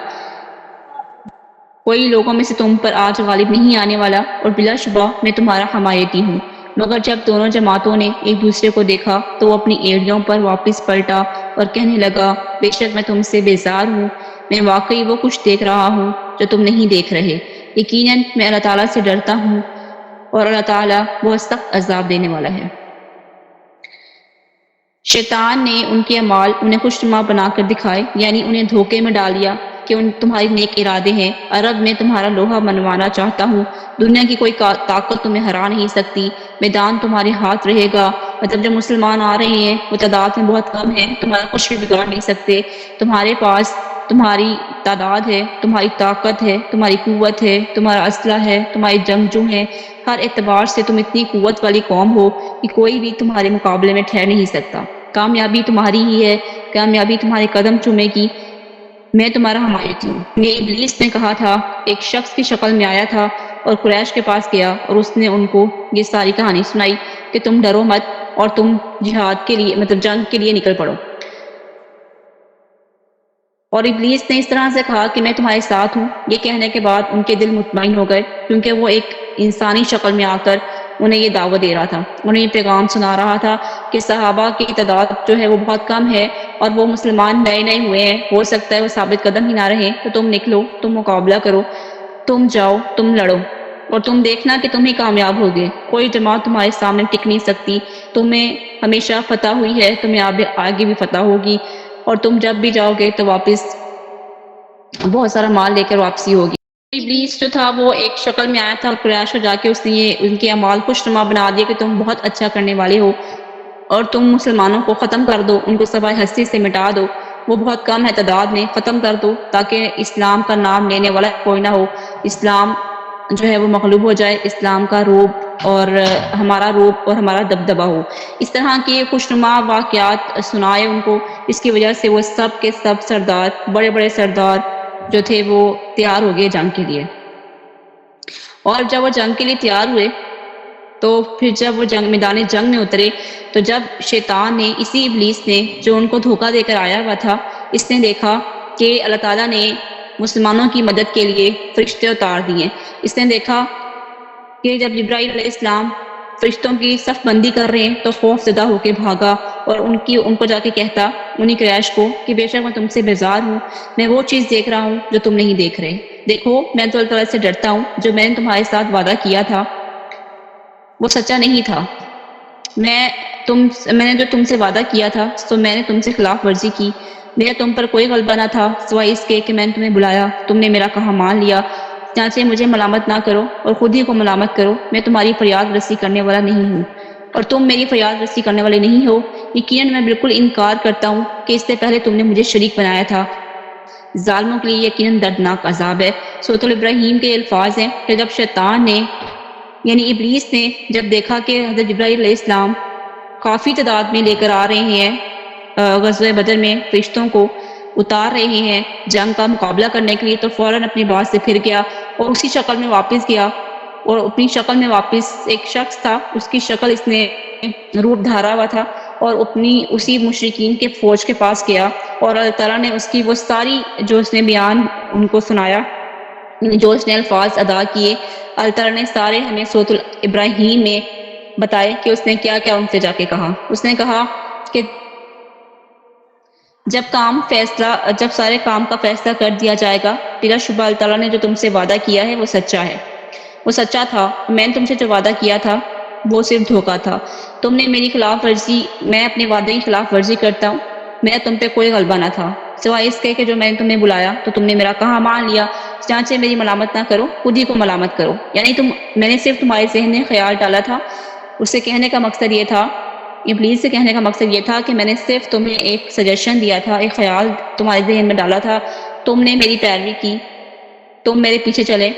کوئی لوگوں میں سے تم پر آج غالب نہیں آنے والا، اور بلا شبہ میں تمہارا حمایتی ہوں۔ مگر جب دونوں جماعتوں نے ایک دوسرے کو دیکھا تو وہ اپنی ایڑیوں پر واپس پلٹا اور کہنے لگا، بے شک میں تم سے بیزار ہوں، میں واقعی وہ کچھ دیکھ رہا ہوں جو تم نہیں دیکھ رہے، یقیناً میں اللہ تعالیٰ سے ڈرتا ہوں اور اللہ تعالیٰ بہت سخت عذاب دینے والا ہے۔ شیطان نے ان کے اعمال انہیں خوشنما بنا کر دکھائے، یعنی انہیں دھوکے میں ڈال دیا کہ ان تمہاری نیک ارادے ہیں۔ عرب میں تمہارا لوہا منوانا چاہتا ہوں، دنیا کی کوئی طاقت تمہیں ہرا نہیں سکتی، میدان تمہارے ہاتھ رہے گا۔ مطلب جب مسلمان آ رہے ہیں وہ تعداد میں بہت کم ہے، تمہارا کچھ بھی بگاڑ نہیں سکتے۔ تمہارے پاس تمہاری تعداد ہے، تمہاری طاقت ہے، تمہاری قوت ہے، تمہارا اسلحہ ہے، تمہاری جنگجو ہیں، ہر اعتبار سے تم اتنی قوت والی قوم ہو کہ کوئی بھی تمہارے مقابلے میں ٹھہر نہیں سکتا۔ کامیابی تمہاری ہی ہے، کامیابی تمہارے قدم چومے گی، میں تمہارا حمایتی ہوں۔ یہ ابلیس نے کہا تھا، ایک شخص کی شکل میں آیا تھا اور قریش کے پاس گیا اور اس نے ان کو یہ ساری کہانی سنائی کہ تم ڈرو مت اور تم جہاد کے لیے مطلب جنگ کے لیے نکل پڑو۔ اور ابلیس نے اس طرح سے کہا کہ میں تمہارے ساتھ ہوں۔ یہ کہنے کے بعد ان کے دل مطمئن ہو گئے، کیونکہ وہ ایک انسانی شکل میں آ کر انہیں یہ دعوت دے رہا تھا، انہیں یہ پیغام سنا رہا تھا کہ صحابہ کی تعداد جو ہے وہ بہت کم ہے اور وہ مسلمان نئے ہوئے ہیں، ہو سکتا ہے وہ ثابت قدم ہی نہ رہیں، تو تم نکلو، تم مقابلہ کرو، تم جاؤ، تم لڑو اور تم دیکھنا کہ تم ہی کامیاب ہوگے۔ کوئی جماعت تمہارے سامنے ٹک نہیں سکتی، تمہیں ہمیشہ فتح ہوئی ہے، تمہیں آگے بھی فتح ہوگی، اور تم جب بھی جاؤ گے تو واپس بہت سارا مال لے کر واپسی ہوگی۔ ابلیس جو تھا وہ ایک شکل میں آیا تھا، قریش کو جا کے اس نے یہ ان کے اعمال خوشنما بنا دیا کہ تم بہت اچھا کرنے والے ہو اور تم مسلمانوں کو ختم کر دو، ان کو سوائے ہستی سے مٹا دو، وہ بہت کم ہے تعداد میں، ختم کر دو تاکہ اسلام کا نام لینے والا کوئی نہ ہو، اسلام جو ہے وہ مغلوب ہو جائے، اسلام کا روب اور ہمارا روب اور ہمارا دبدبہ ہو۔ اس طرح کے خوشنما واقعات سنائے ان کو، اس کی وجہ سے وہ سب کے سب سردار، بڑے بڑے سردار جو تھے وہ تیار ہو گئے جنگ کے لیے۔ اور جب وہ جنگ کے لیے تیار ہوئے تو پھر جب وہ میدان جنگ میں اترے تو جب شیطان نے، اسی ابلیس نے جو ان کو دھوکہ دے کر آیا ہوا تھا، اس نے دیکھا کہ اللہ تعالیٰ نے مسلمانوں کی مدد کے لیے فرشتے اتار دیے۔ اس نے دیکھا کہ جب جبرائیل علیہ السلام فرشتوں کی صف بندی کر رہے ہیں تو خوف زدہ ہو کے بھاگا اور ان کو جا کے کہتا، انہیں قریش کو، کہ بے شک میں تم سے بیزار ہوں، میں وہ چیز دیکھ رہا ہوں جو تم نہیں دیکھ رہے۔ دیکھو میں تو اللہ تعالیٰ سے ڈرتا ہوں، جو میں نے تمہارے ساتھ وعدہ کیا تھا وہ سچا نہیں تھا، میں نے جو تم سے وعدہ کیا تھا تو میں نے تم سے خلاف ورزی کی، میرا تم پر کوئی غلبہ نہ تھا سوائے اس کے کہ میں نے تمہیں بلایا، تم نے میرا کہا مان لیا، چنانچہ مجھے ملامت نہ کرو اور خود ہی کو ملامت کرو، میں تمہاری فریاد رسی کرنے والا نہیں ہوں اور تم میری فریاد رسی کرنے والے نہیں ہو۔ یقیناً میں بالکل انکار کرتا ہوں کہ اس سے پہلے تم نے مجھے شریک بنایا تھا، ظالموں کے لیے یقیناً دردناک عذاب ہے۔ سورۃ ابراہیم کے الفاظ ہیں کہ جب شیطان نے یعنی ابلیس نے جب دیکھا کہ حضرت جبرائیل علیہ السلام کافی تعداد میں لے کر آ رہے ہیں غزوہ بدر میں، فرشتوں کو اتار رہے ہیں جنگ کا مقابلہ کرنے کے لیے، تو فوراً اپنی بات سے پھر گیا اور اسی شکل میں واپس گیا، اور اپنی شکل میں واپس ایک شخص تھا، اس کی شکل اس نے روپ دھارا ہوا تھا، اور اپنی اسی مشرکین کے فوج کے پاس گیا اور اللہ تعالیٰ نے اس کی وہ ساری جو اس نے بیان ان کو سنایا، جو اس نے الفاظ ادا کیے، اللہ تعالیٰ نے سارے ہمیں سورۃ ابراہیم میں بتائے کہ اس نے کیا کیا ان سے جا کے کہا۔ اس نے کہا کہ جب سارے کام کا فیصلہ کر دیا جائے گا، بلا شبہ اللہ تعالیٰ نے جو تم سے وعدہ کیا ہے وہ سچا ہے، وہ سچا تھا، میں نے تم سے جو وعدہ کیا تھا وہ صرف دھوکہ تھا، تم نے میری خلاف ورزی، میں اپنے وعدے کی خلاف ورزی کرتا ہوں، میرا تم پہ کوئی غلبہ نہ تھا سوائے اس کے کہ جو میں نے تمہیں بلایا تو تم نے میرا کہا مان لیا، چنانچہ میری ملامت نہ کرو، خود ہی کو ملامت کرو۔ یعنی میں نے صرف تمہارے ذہن میں خیال ڈالا تھا، اس سے کہنے کا مقصد یہ تھا، ابلیس سے کہنے کا مقصد یہ تھا کہ میں نے صرف تمہیں ایک سجیشن دیا تھا، ایک خیال تمہارے ذہن میں ڈالا تھا، تم نے میری پیروی کی، تم میرے پیچھے چلے،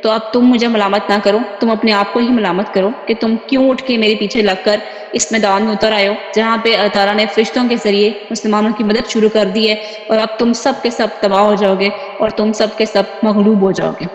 تو اب تم مجھے ملامت نہ کرو، تم اپنے آپ کو ہی ملامت کرو کہ تم کیوں اٹھ کے میرے پیچھے لگ کر اس میدان میں اتر آئے ہو جہاں پہ اللہ تعالیٰ نے فرشتوں کے ذریعے مسلمانوں کی مدد شروع کر دی ہے، اور اب تم سب کے سب تباہ ہو جاؤ گے اور تم سب کے سب مغلوب ہو جاؤ گے۔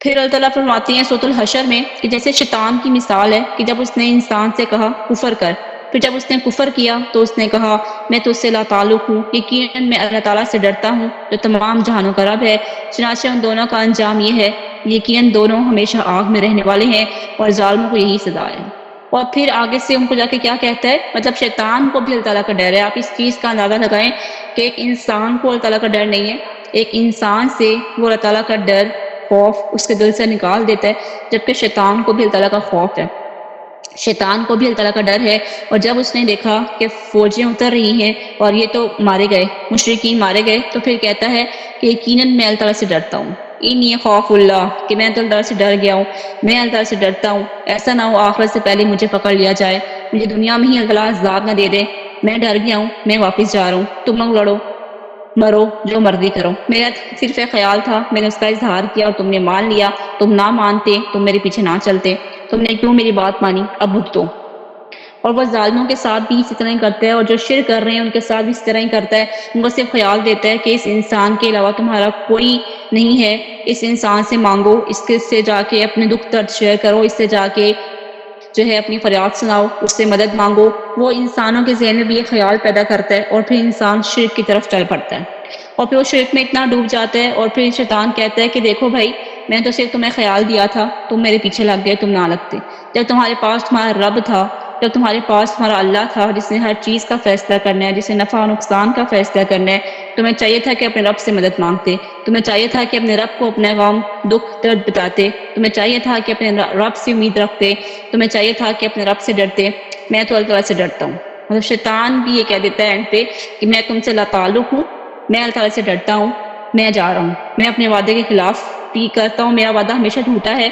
پھر اللہ تعالیٰ فرماتے ہیں سورۃ الحشر میں کہ جیسے شیطان کی مثال ہے کہ جب اس نے انسان سے کہا کفر کر، پھر جب اس نے کفر کیا تو اس نے کہا میں تو اس سے لا تعلق ہوں، یقیناً میں اللہ تعالیٰ سے ڈرتا ہوں جو تمام جہانوں کا رب ہے، چنانچہ ان دونوں کا انجام یہ ہے، یقیناً دونوں ہمیشہ آگ میں رہنے والے ہیں اور ظالموں کو یہی سزا ہے۔ اور پھر آگے سے ان کو جا کے کیا کہتا ہے، مطلب شیطان کو بھی اللہ تعالیٰ کا ڈر ہے۔ آپ اس چیز کا اندازہ لگائیں کہ ایک انسان کو اللہ تعالیٰ کا ڈر نہیں ہے، ایک انسان سے وہ اللہ تعالیٰ کا ڈر خوف اس کے دل سے نکال دیتا ہے، جبکہ شیطان کو بھی اللہ تعالیٰ کا خوف ہے، شیطان کو بھی اللہ تعالیٰ کا ڈر ہے۔ اور جب اس نے دیکھا کہ فوجیں اتر رہی ہیں اور یہ تو مارے گئے، مشرکین مارے گئے، تو پھر کہتا ہے کہ یقیناً میں اللہ تعالیٰ سے ڈرتا ہوں، انی خوف اللہ، کہ میں تو اللہ تعالیٰ سے ڈر گیا ہوں، میں اللہ تعالیٰ سے ڈرتا ہوں، ایسا نہ ہو آخرت سے پہلے مجھے پکڑ لیا جائے، مجھے دنیا میں ہی اللہ تعالیٰ عذاب نہ دے دے، میں ڈر گیا ہوں، میں واپس جا رہا ہوں، تم لوگ لڑو مرو جو مرضی کرو، میرا صرف ایک خیال تھا، میں نے اس کا اظہار کیا اور تم نے مان لیا، تم نہ مانتے، تم میرے پیچھے نہ چلتے، تم نے کیوں میری بات مانی، اب بھگتو۔ اور وہ ظالموں کے ساتھ بھی اسی طرح ہی کرتا ہے، اور جو شرک کر رہے ہیں ان کے ساتھ بھی اسی طرح ہی کرتا ہے، ان کو صرف خیال دیتا ہے کہ اس انسان کے علاوہ تمہارا کوئی نہیں ہے، اس انسان سے مانگو، اس کے سے جا کے اپنے دکھ درد شیئر کرو، اس سے جا کے جو ہے اپنی فریاد سناؤ، اس سے مدد مانگو۔ وہ انسانوں کے ذہن میں بھی یہ خیال پیدا کرتا ہے اور پھر انسان شرک کی طرف چل پڑتا ہے، اور پھر وہ شرک میں اتنا ڈوب جاتا ہے، اور پھر شیطان کہتا ہے کہ دیکھو بھائی، میں تو صرف تمہیں خیال دیا تھا، تم میرے پیچھے لگ گئے، تم نہ لگتے، جب تمہارے پاس تمہارا رب تھا، جب تمہارے پاس تمہارا اللہ تھا جس نے ہر چیز کا فیصلہ کرنا ہے، جس نے نفع و نقصان کا فیصلہ کرنا ہے، تمہیں چاہیے تھا کہ اپنے رب سے مدد مانگتے، تمہیں چاہیے تھا کہ اپنے رب کو اپنا غم دکھ درد بتاتے، تمہیں چاہیے تھا کہ اپنے رب سے امید رکھتے، تمہیں چاہیے تھا کہ اپنے رب سے ڈرتے، میں تو اللہ تعالیٰ سے ڈرتا ہوں۔ مطلب شیطان بھی یہ کہہ دیتا ہے اینڈ پہ کہ میں تم سے لا تعلق ہوں، میں اللہ تعالیٰ سے ڈرتا ہوں، میں جا رہا ہوں، میں اپنے وعدے کے خلاف بھی کرتا ہوں، میرا وعدہ ہمیشہ جھوٹا ہے،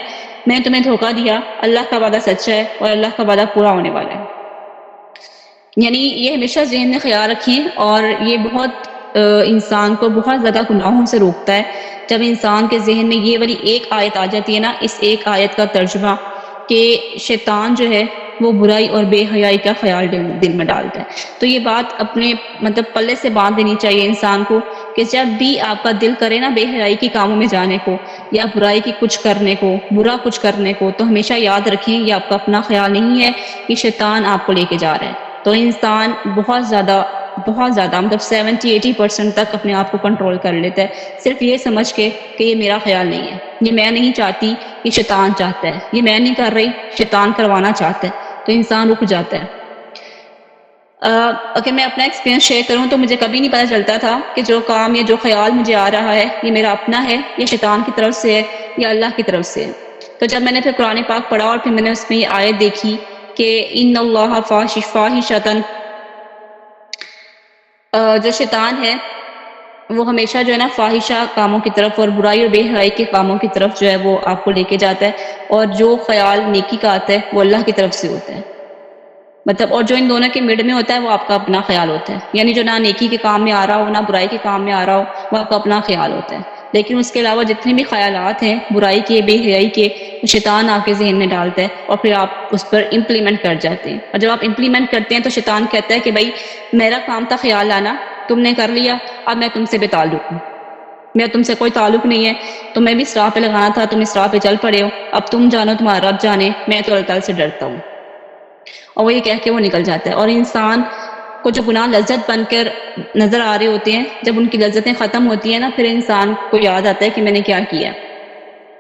میں تمہیں دھوکہ دیا، اللہ کا وعدہ سچا ہے اور اللہ کا وعدہ پورا ہونے والا ہے۔ یعنی یہ ہمیشہ ذہن میں خیال رکھیں، اور یہ بہت انسان کو بہت زیادہ گناہوں سے روکتا ہے جب انسان کے ذہن میں یہ والی ایک آیت آ جاتی ہے نا، اس ایک آیت کا ترجمہ کہ شیطان جو ہے وہ برائی اور بے حیائی کا خیال دل میں ڈالتا ہے۔ تو یہ بات اپنے مطلب پلے سے باندھ دینی چاہیے انسان کو کہ جب بھی آپ کا دل کرے نا بے حیائی کے کاموں میں جانے کو یا برائی کی کچھ کرنے کو، برا کچھ کرنے کو، تو ہمیشہ یاد رکھیں یہ آپ کا اپنا خیال نہیں ہے، یہ شیطان آپ کو لے کے جا رہا ہے۔ تو انسان بہت زیادہ مطلب 70-80% تک اپنے آپ کو کنٹرول کر لیتا ہے صرف یہ سمجھ کے کہ یہ میرا خیال نہیں ہے، یہ میں نہیں چاہتی، یہ شیطان چاہتا ہے، یہ میں نہیں کر رہی، شیطان کروانا چاہتا ہے، تو انسان رک جاتا ہے۔ اگر میں اپنا ایکسپیرینس شیئر کروں تو مجھے کبھی نہیں پتہ چلتا تھا کہ جو کام یا جو خیال مجھے آ رہا ہے یہ میرا اپنا ہے یا شیطان کی طرف سے ہے یا اللہ کی طرف سے ہے۔ تو جب میں نے پھر قرآن پاک پڑھا اور پھر میں نے اس میں یہ آیت دیکھی کہ ان اللہ فاحشۃ، جو شیطان ہے وہ ہمیشہ جو ہے نا فاحشہ کاموں کی طرف اور برائی اور بے حیائی کے کاموں کی طرف جو ہے وہ آپ کو لے کے جاتا ہے، اور جو خیال نیکی کا آتا ہے وہ اللہ کی طرف سے ہوتا ہے، مطلب اور جو ان دونوں کے مڈ میں ہوتا ہے وہ آپ کا اپنا خیال ہوتا ہے، یعنی جو نہ نیکی کے کام میں آ رہا ہو نہ برائی کے کام میں آ رہا ہو وہ آپ کا اپنا خیال ہوتا ہے، لیکن اس کے علاوہ جتنے بھی خیالات ہیں برائی کے بے حیائی کے شیطان آپ کے ذہن میں ڈالتا ہے اور پھر آپ اس پر امپلیمنٹ کر جاتے ہیں، اور جب آپ امپلیمنٹ کرتے ہیں تو شیطان کہتا ہے کہ بھائی میرا کام تھا خیال لانا، تم نے کر لیا، اب میں تم سے بے تعلق ہوں، میرا تم سے کوئی تعلق نہیں ہے، تمہیں بھی اس راہ پہ لگانا تھا، تم اس راہ پہ چل پڑے ہو، اب تم جانو تمہارا رب جانے، میں تو اللہ تعالیٰ سے ڈرتا ہوں، اور وہ یہ کہہ کے وہ نکل جاتا ہے۔ اور انسان کو جو گناہ لذت بن کر نظر آ رہے ہوتے ہیں، جب ان کی لذتیں ختم ہوتی ہیں نا پھر انسان کو یاد آتا ہے کہ میں نے کیا کیا،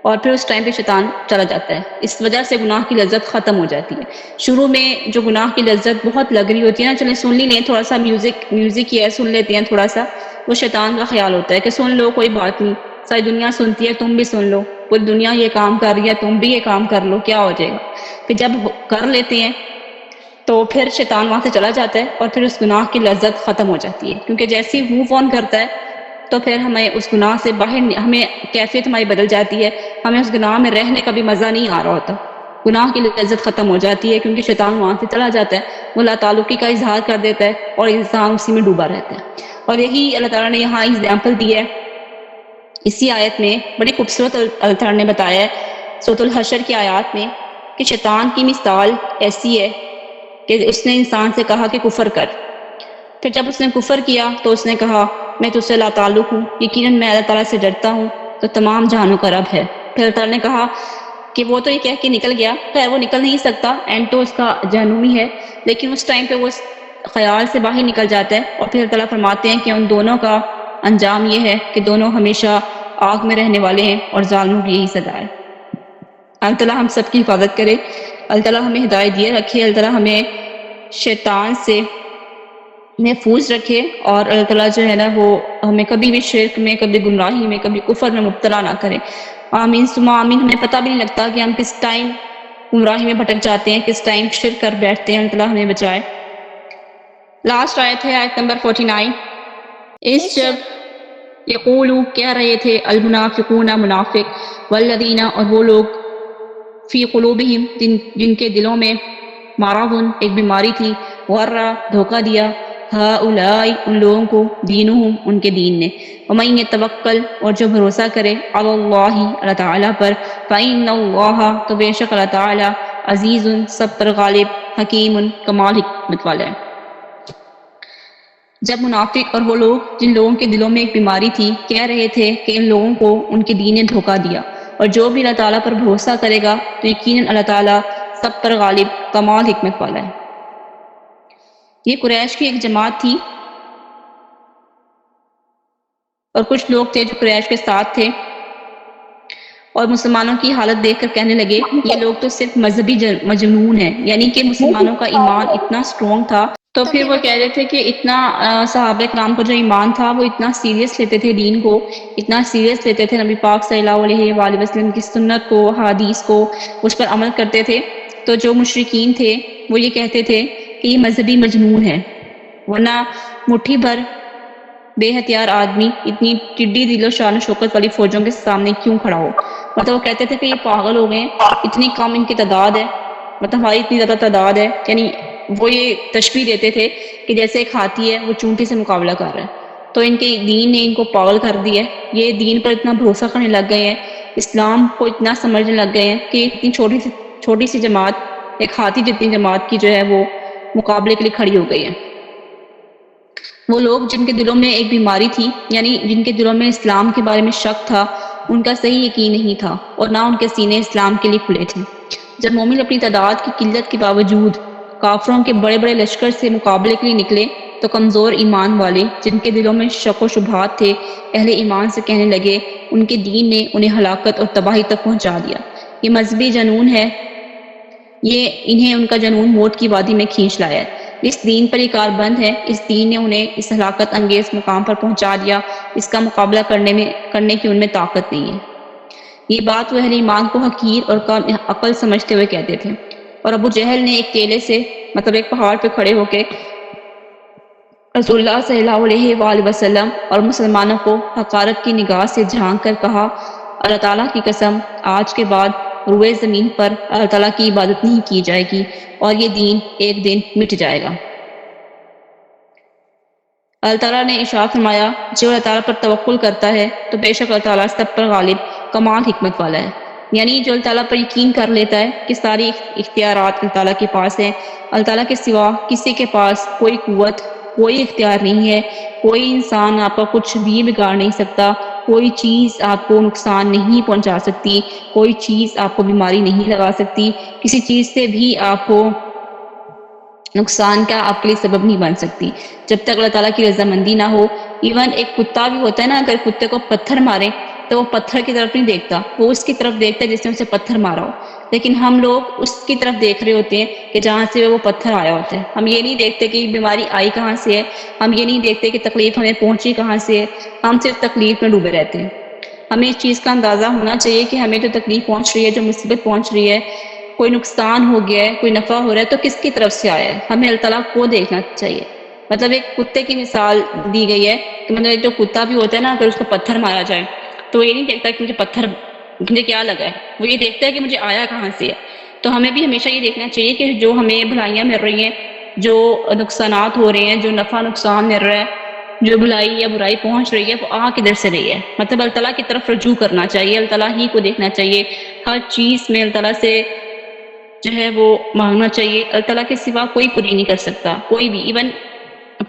اور پھر اس ٹائم پہ شیطان چلا جاتا ہے، اس وجہ سے گناہ کی لذت ختم ہو جاتی ہے۔ شروع میں جو گناہ کی لذت بہت لگ رہی ہوتی ہے نا، چلیں سن لی نہیں، تھوڑا سا میوزک ہی ہے سن لیتے ہیں تھوڑا سا، وہ شیطان کا خیال ہوتا ہے کہ سن لو کوئی بات نہیں، ساری دنیا سنتی ہے تم بھی سن لو، پوری دنیا یہ کام کر رہی ہے تم بھی یہ کام کر لو، کیا ہو جائے گا۔ پھر جب کر لیتے ہیں تو پھر شیطان وہاں سے چلا جاتا ہے اور پھر اس گناہ کی لذت ختم ہو جاتی ہے، کیونکہ جیسے ہی موو آن کرتا ہے تو پھر ہمیں اس گناہ سے باہر ہمیں کیفیت ہماری بدل جاتی ہے، ہمیں اس گناہ میں رہنے کا بھی مزہ نہیں آ رہا ہوتا، گناہ کی لذت ختم ہو جاتی ہے کیونکہ شیطان وہاں سے چلا جاتا ہے، وہ لا تعلقی کا اظہار کر دیتا ہے اور انسان اسی میں ڈوبا رہتا ہے۔ اور یہی اللہ تعالیٰ نے یہاں ایگزامپل دی ہے اسی آیت میں، بڑی خوبصورت اللہ تعالیٰ نے بتایا ہے سورۃ الحشر کی آیات میں کہ شیطان کی مثال ایسی ہے کہ اس نے انسان سے کہا کہ کفر کر، پھر جب اس نے کفر کیا تو اس نے کہا میں تجھ سے لا تعلق ہوں، یقیناً میں اللہ تعالیٰ سے ڈرتا ہوں تو تمام جہانوں کا رب ہے۔ پھر اللہ تعالیٰ نے کہا کہ وہ تو یہ کہہ کے نکل گیا، خیر وہ نکل نہیں سکتا، اینڈ تو اس کا جہنمی ہے، لیکن اس ٹائم پہ وہ خیال سے باہر نکل جاتا ہے، اور پھر اللہ تعالیٰ فرماتے ہیں کہ ان دونوں کا انجام یہ ہے کہ دونوں ہمیشہ آگ میں رہنے والے ہیں اور ظالموں کی یہی سزا ہے۔ اللہ تعالیٰ ہم سب کی حفاظت کرے، اللہ تعالیٰ ہمیں ہدایت دیے رکھے، اللہ تعالیٰ ہمیں شیطان سے محفوظ رکھے، اور اللہ تعالیٰ جو ہے نا وہ ہمیں کبھی بھی شرک میں، کبھی گمراہی میں، کبھی کفر میں مبتلا نہ کرے۔ آمین ثم آمین۔ ہمیں پتہ بھی نہیں لگتا کہ ہم کس ٹائم گمراہی میں بھٹک جاتے ہیں، کس ٹائم شرک کر بیٹھتے ہیں۔ اللہ تعالیٰ ہمیں بچائے۔ لاسٹ آیت ہے آیت نمبر 49۔ اس جب یقولو کہہ رہے تھے المنافقون منافق، والذین اور وہ لوگ فی قلوبہم جن کے دلوں میں مرض ایک بیماری تھی، غرہ دھوکہ دیا، ہؤلاء ان لوگوں کو دینہم ان کے دین نے، ومن یتوکل اور جو بھروسہ کرے علی اللہ اللہ تعالیٰ پر، فإن اللہ تو بے شک اللہ تعالیٰ عزیز سب پر غالب، حکیم کمال حکمت والا ہے۔ جب منافق اور وہ لوگ جن لوگوں کے دلوں میں ایک بیماری تھی کہہ رہے تھے کہ ان لوگوں کو ان کے دین نے دھوکہ دیا، اور جو بھی اللہ تعالیٰ پر بھروسہ کرے گا تو یقیناً اللہ تعالیٰ سب پر غالب کمال حکمت والا ہے۔ یہ قریش کی ایک جماعت تھی، اور کچھ لوگ تھے جو قریش کے ساتھ تھے، اور مسلمانوں کی حالت دیکھ کر کہنے لگے یہ لوگ تو صرف مذہبی مجنون ہیں، یعنی کہ مسلمانوں کا ایمان اتنا سٹرونگ تھا، تو پھر وہ کہہ رہے تھے کہ اتنا صحابہ کرام کو جو ایمان تھا وہ اتنا سیریس لیتے تھے، دین کو اتنا سیریس لیتے تھے، نبی پاک صلی اللہ علیہ وآلہ وسلم کی سنت کو، حدیث کو، اس پر عمل کرتے تھے۔ تو جو مشرکین تھے وہ یہ کہتے تھے کہ یہ مذہبی مجنون ہے، ورنہ مٹھی بھر بے ہتھیار آدمی اتنی ٹڈی دل و شان و شوکت والی فوجوں کے سامنے کیوں کھڑا ہو۔ مطلب وہ کہتے تھے کہ یہ پاگل ہو گئے ہیں، اتنی کم ان کی تعداد ہے، مطلب ہماری اتنی زیادہ تعداد ہے، یعنی وہ یہ تشبیہ دیتے تھے کہ جیسے ایک ہاتھی ہے وہ چونٹی سے مقابلہ کر رہا ہے، تو ان کے دین نے ان کو پاگل کر دیا ہے، یہ دین پر اتنا بھروسہ کرنے لگ گئے ہیں، اسلام کو اتنا سمجھنے لگ گئے ہیں کہ اتنی چھوٹی سی جماعت، ایک ہاتھی جتنی جماعت کی جو ہے وہ مقابلے کے لیے کھڑی ہو گئی ہے۔ وہ لوگ جن کے دلوں میں ایک بیماری تھی، یعنی جن کے دلوں میں اسلام کے بارے میں شک تھا، ان کا صحیح یقین نہیں تھا، اور نہ ان کے سینے اسلام کے لیے کھلے تھے۔ جب مومن اپنی تعداد کی قلت کے باوجود کافروں کے بڑے بڑے لشکر سے مقابلے کے لیے نکلے تو کمزور ایمان والے جن کے دلوں میں شک و شبہات تھے اہل ایمان سے کہنے لگے ان کے دین نے انہیں ہلاکت اور تباہی تک پہنچا دیا، یہ مذہبی جنون ہے، انہیں ان کا جنون موت کی وادی میں کھینچ لایا ہے، اس دین پر یہ کار بند ہے، اس دین نے انہیں اس ہلاکت انگیز مقام پر پہنچا دیا، اس کا مقابلہ کرنے کی ان میں طاقت نہیں ہے۔ یہ بات وہ اہل ایمان کو حقیر اور کم عقل سمجھتے ہوئے کہتے تھے، اور ابو جہل نے ایک کیلے سے، مطلب ایک پہاڑ پہ کھڑے ہو کے رسول اللہ صلی اللہ علیہ وآلہ وسلم اور مسلمانوں کو حقارت کی نگاہ سے جھانک کر کہا، اللہ تعالیٰ کی قسم آج کے بعد روئے زمین پر اللہ تعالیٰ کی عبادت نہیں کی جائے گی، اور یہ دین ایک دن مٹ جائے گا۔ اللہ تعالیٰ نے ارشاد فرمایا جو اللہ تعالیٰ پر توکل کرتا ہے تو بے شک اللہ تعالیٰ سب پر غالب کمال حکمت والا ہے، یعنی جو اللہ تعالیٰ پر یقین کر لیتا ہے کہ ساری اختیارات اللہ تعالیٰ کے پاس ہیں، اللہ تعالیٰ کے سوا کسی کے پاس کوئی قوت، کوئی اختیار نہیں ہے، کوئی انسان آپ کا کچھ بھی بگاڑ نہیں سکتا، کوئی چیز آپ کو نقصان نہیں پہنچا سکتی، کوئی چیز آپ کو بیماری نہیں لگا سکتی، کسی چیز سے بھی آپ کو نقصان کا آپ کے لیے سبب نہیں بن سکتی جب تک اللہ تعالیٰ کی رضامندی نہ ہو۔ ایون ایک کتا بھی ہوتا ہے نا، اگر کتے کو پتھر مارے تو وہ پتھر کی طرف نہیں دیکھتا، وہ اس کی طرف دیکھتا ہے جس نے اسے پتھر مارا ہو، لیکن ہم لوگ اس کی طرف دیکھ رہے ہوتے ہیں کہ جہاں سے وہ پتھر آیا ہوتا ہے، ہم یہ نہیں دیکھتے کہ بیماری آئی کہاں سے ہے، ہم یہ نہیں دیکھتے کہ تکلیف ہمیں پہنچی کہاں سے ہے، ہم صرف تکلیف میں ڈوبے رہتے ہیں۔ ہمیں اس چیز کا اندازہ ہونا چاہیے کہ ہمیں جو تکلیف پہنچ رہی ہے، جو مصیبت پہنچ رہی ہے، کوئی نقصان ہو گیا ہے، کوئی نفع ہو رہا ہے تو کس کی طرف سے آیا ہے، ہمیں اللہ تعالیٰ کو دیکھنا چاہیے۔ مطلب ایک کتے کی مثال دی گئی ہے کہ مطلب ایک جو کتا بھی ہوتا ہے نا، اگر اس کو پتھر مارا جائے تو یہ نہیں دیکھتا کہ مجھے کیا لگا ہے، وہ یہ دیکھتا ہے کہ مجھے آیا کہاں سے ہے۔ تو ہمیں بھی ہمیشہ یہ دیکھنا چاہیے کہ جو ہمیں بھلائیاں مل رہی ہیں، جو نقصانات ہو رہے ہیں، جو نفع نقصان مل رہا ہے، جو بھلائی یا برائی پہنچ رہی ہے، وہ کدھر سے رہی ہے، مطلب اللہ تعالیٰ کی طرف رجوع کرنا چاہیے، اللہ تعالیٰ ہی کو دیکھنا چاہیے، ہر چیز میں اللہ تعالیٰ سے جو ہے وہ مانگنا چاہیے۔ اللہ تعالیٰ کے سوا کوئی پوری نہیں کر سکتا، کوئی بھی، ایون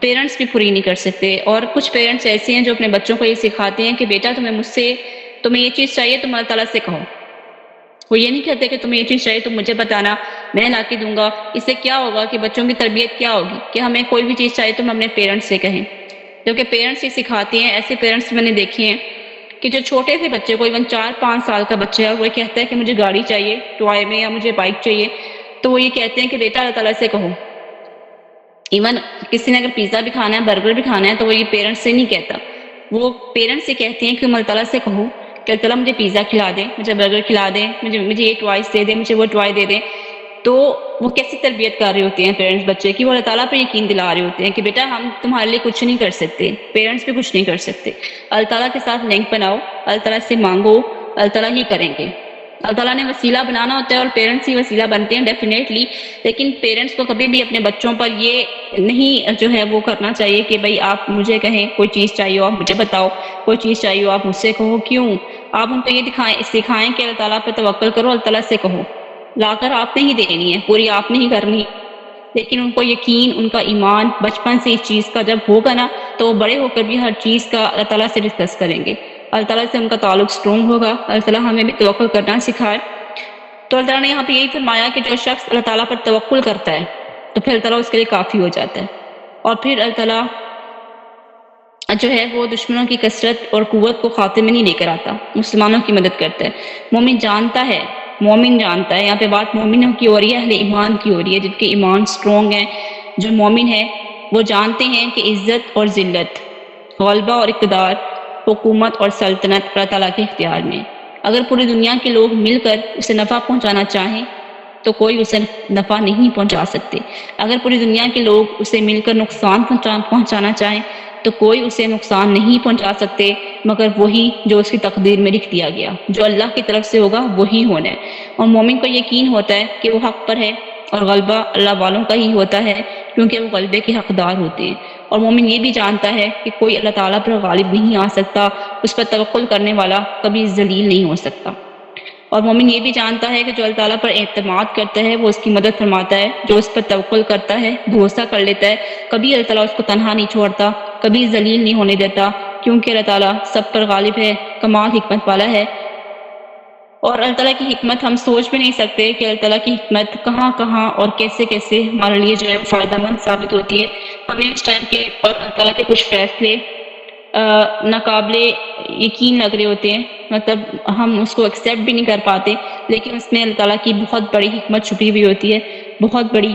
پیرنٹس بھی پوری نہیں کر سکتے۔ اور کچھ پیرنٹس ایسے ہیں جو اپنے بچوں کو یہ سکھاتے ہیں کہ بیٹا تمہیں یہ چیز چاہیے تم اللہ تعالیٰ سے کہو، وہ یہ نہیں کہتے کہ تمہیں یہ چیز چاہیے تم مجھے بتانا، میں لا کے دوں گا۔ اس سے کیا ہوگا کہ بچوں کی تربیت کیا ہوگی کہ ہمیں کوئی بھی چیز چاہیے تو ہم اپنے پیرنٹس سے کہیں، کیونکہ پیرنٹس یہ سکھاتے ہیں۔ ایسے پیرنٹس میں نے دیکھے ہیں کہ جو چھوٹے سے بچے کو، ایون 4-5 سال کا بچہ ہے، وہ کہتا ہے کہ مجھے گاڑی چاہیے ٹوائے میں، یا مجھے بائک چاہیے، تو وہ یہ کہتے ہیں کہ بیٹا اللہ تعالیٰ سے کہو، ایون کسی نے اگر پیزا بھی کھانا ہے، برگر بھی کھانا ہے، تو وہ یہ پیرنٹس سے نہیں کہتا، وہ پیرنٹس سے کہتے ہیں کہ اللہ تعالیٰ سے کہو کہ اللہ تعالیٰ مجھے پیزا کھلا دے، مجھے برگر کھلا دے، مجھے یہ ٹوائس دے دے، مجھے وہ ٹوائے دے دے۔ تو وہ کیسی تربیت کر رہے ہوتے ہیں پیرنٹس بچے کی، وہ اللہ تعالیٰ پہ یقین دلا رہے ہوتے ہیں کہ بیٹا ہم تمہارے لیے کچھ نہیں کر سکتے، پیرنٹس بھی کچھ نہیں کر سکتے، اللہ تعالیٰ کے ساتھ لنک بناؤ، اللہ تعالیٰ سے مانگو، اللہ تعالیٰ ہی کریں گے۔ اللہ تعالیٰ نے وسیلہ بنانا ہوتا ہے اور پیرنٹس ہی وسیلہ بنتے ہیں ڈیفینیٹلی، لیکن پیرنٹس کو کبھی بھی اپنے بچوں پر یہ نہیں جو ہے وہ کرنا چاہیے کہ بھائی آپ مجھے کہیں کوئی چیز چاہیے ہو آپ مجھے بتاؤ، کوئی چیز چاہیے ہو آپ مجھ سے کہو۔ کیوں؟ آپ ان کو یہ سکھائیں کہ اللہ تعالیٰ پہ توکل کرو، اللہ تعالیٰ سے کہو، لا کر آپ نے ہی دینی ہے، پوری آپ نے ہی کرنی، لیکن ان کو یقین، ان کا ایمان بچپن سے اس چیز کا جب ہوگا نا تو وہ بڑے ہو کر بھی ہر چیز کا اللہ تعالیٰ سے ڈسکس کریں گے، اللہ تعالیٰ سے ان کا تعلق سٹرونگ ہوگا۔ اللہ تعالیٰ ہمیں بھی توکل کرنا سکھائے۔ تو اللہ تعالیٰ نے یہاں پہ یہی فرمایا کہ جو شخص اللہ تعالیٰ پر توکل کرتا ہے تو پھر اللہ تعالیٰ اس کے لیے کافی ہو جاتا ہے، اور پھر اللہ تعالیٰ جو ہے وہ دشمنوں کی کثرت اور قوت کو خاتمے میں نہیں لے کر آتا، مسلمانوں کی مدد کرتا ہے۔ مومن جانتا ہے، یہاں پہ بات مومنوں کی ہو رہی ہے، اہل ایمان کی ہو رہی ہے، جن کے ایمان سٹرونگ ہیں۔ جو مومن ہیں وہ جانتے ہیں کہ عزت اور ذلت، غلبہ اور اقتدار، حکومت اور سلطنت اللہ تعالیٰ کے اختیار میں۔ اگر پوری دنیا کے لوگ مل کر اسے نفع پہنچانا چاہیں تو کوئی اسے نفع نہیں پہنچا سکتے، اگر پوری دنیا کے لوگ اسے مل کر نقصان پہنچانا چاہیں تو کوئی اسے نقصان نہیں پہنچا سکتے مگر وہی جو اس کی تقدیر میں لکھ دیا گیا، جو اللہ کی طرف سے ہوگا وہی ہونا ہے۔ اور مومن کو یقین ہوتا ہے کہ وہ حق پر ہے، اور غلبہ اللہ والوں کا ہی ہوتا ہے کیونکہ وہ غلبے کے حقدار ہوتے ہیں۔ اور مومن یہ بھی جانتا ہے کہ کوئی اللہ تعالیٰ پر غالب نہیں آ سکتا، اس پر توکل کرنے والا کبھی ذلیل نہیں ہو سکتا۔ اور مومن یہ بھی جانتا ہے کہ جو اللہ تعالیٰ پر اعتماد کرتا ہے وہ اس کی مدد فرماتا ہے، جو اس پر توکل کرتا ہے، بھروسہ کر لیتا ہے، کبھی اللہ تعالیٰ اس کو تنہا نہیں چھوڑتا، کبھی ذلیل نہیں ہونے دیتا، کیونکہ اللہ تعالیٰ سب پر غالب ہے، کمال حکمت والا ہے۔ اور اللہ تعالیٰ کی حکمت ہم سوچ بھی نہیں سکتے کہ اللہ تعالیٰ کی حکمت کہاں کہاں اور کیسے کیسے ہمارے لیے جو ہے فائدہ مند ثابت ہوتی ہے۔ ہمیں اس ٹائم کے اور اللہ تعالیٰ کے کچھ فیصلے ناقابل یقین لگ رہے ہوتے ہیں، مطلب ہم اس کو ایکسیپٹ بھی نہیں کر پاتے، لیکن اس میں اللہ تعالیٰ کی بہت بڑی حکمت چھپی ہوئی ہوتی ہے، بہت بڑی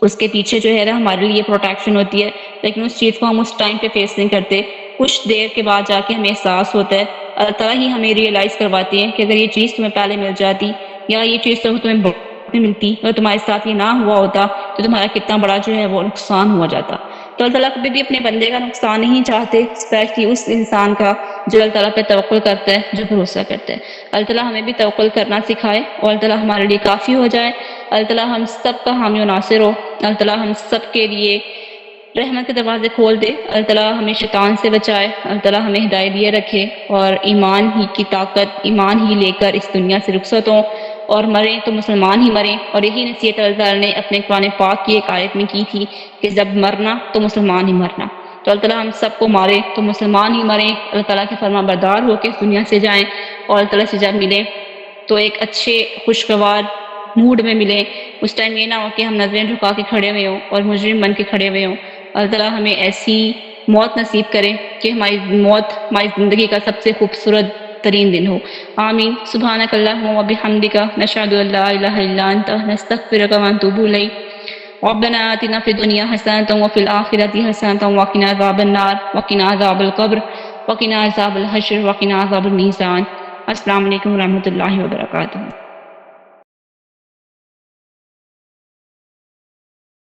اس کے پیچھے جو ہے نا ہمارے لیے پروٹیکشن ہوتی ہے، لیکن اس چیز کو ہم اس ٹائم پہ فیس نہیں کرتے، کچھ دیر کے بعد جا کے ہمیں احساس ہوتا ہے، اللہ تعالیٰ ہی ہمیں ریئلائز کرواتے ہیں کہ اگر یہ چیز تمہیں پہلے مل جاتی یا یہ چیز تمہیں میں ملتی، اگر تمہارے ساتھ یہ نہ ہوا ہوتا تو تمہارا کتنا بڑا جو ہے وہ نقصان ہوا جاتا۔ تو اللہ تعالیٰ کبھی بھی اپنے بندے کا نقصان نہیں چاہتے، اسپیشلی اس انسان کا جو اللہ تعالیٰ پہ توکل کرتا ہے، جو بھروسہ کرتا ہے۔ اللہ تعالیٰ ہمیں بھی توکل کرنا سکھائے اور اللہ تعالیٰ ہمارے لیے کافی ہو جائے، اللہ تعالیٰ ہم سب کا حامی و ناصر ہو، اللہ تعالیٰ ہم سب کے لیے رحمت کے دروازے کھول دے، اللہ تعالیٰ ہمیں شیطان سے بچائے، اللہ تعالیٰ ہمیں ہدایت دیے رکھے اور ایمان ہی کی طاقت، ایمان ہی لے کر اس دنیا سے رخصت ہوں، اور مریں تو مسلمان ہی مریں۔ اور یہی نصیحت اللہ تعالیٰ نے اپنے قرآن پاک کی ایک آیت میں کی تھی کہ جب مرنا تو مسلمان ہی مرنا۔ تو اللہ تعالیٰ ہم سب کو مارے تو مسلمان ہی مریں، اللہ تعالیٰ کے فرما بردار ہو کے اس دنیا سے جائیں، اور اللہ تعالیٰ سے جب ملیں تو ایک اچھے خوشگوار موڈ میں ملیں، اس ٹائم یہ نہ ہو کہ ہم نظریں جھکا کے کھڑے ہوئے ہوں اور مجرم بن کے کھڑے ہوئے ہوں۔ اللہ تعالیٰ ہمیں ایسی موت نصیب کرے کہ ہماری موت ہماری زندگی کا سب سے خوبصورت ترین دن ہو۔ آمین۔ سبحانک اللہم و بحمدک، نشہد ان لا الہ الا انت، نستغفرک و نتوب الیک۔ ربنا آتنا فی الدنیا حسنۃ وفی الآخرۃ حسنۃ وقنا عذاب النار وقنا عذاب القبر وقنا عذاب الحشر وقنا عذاب المیزان۔ السلام علیکم ورحمۃ اللہ وبرکاتہ۔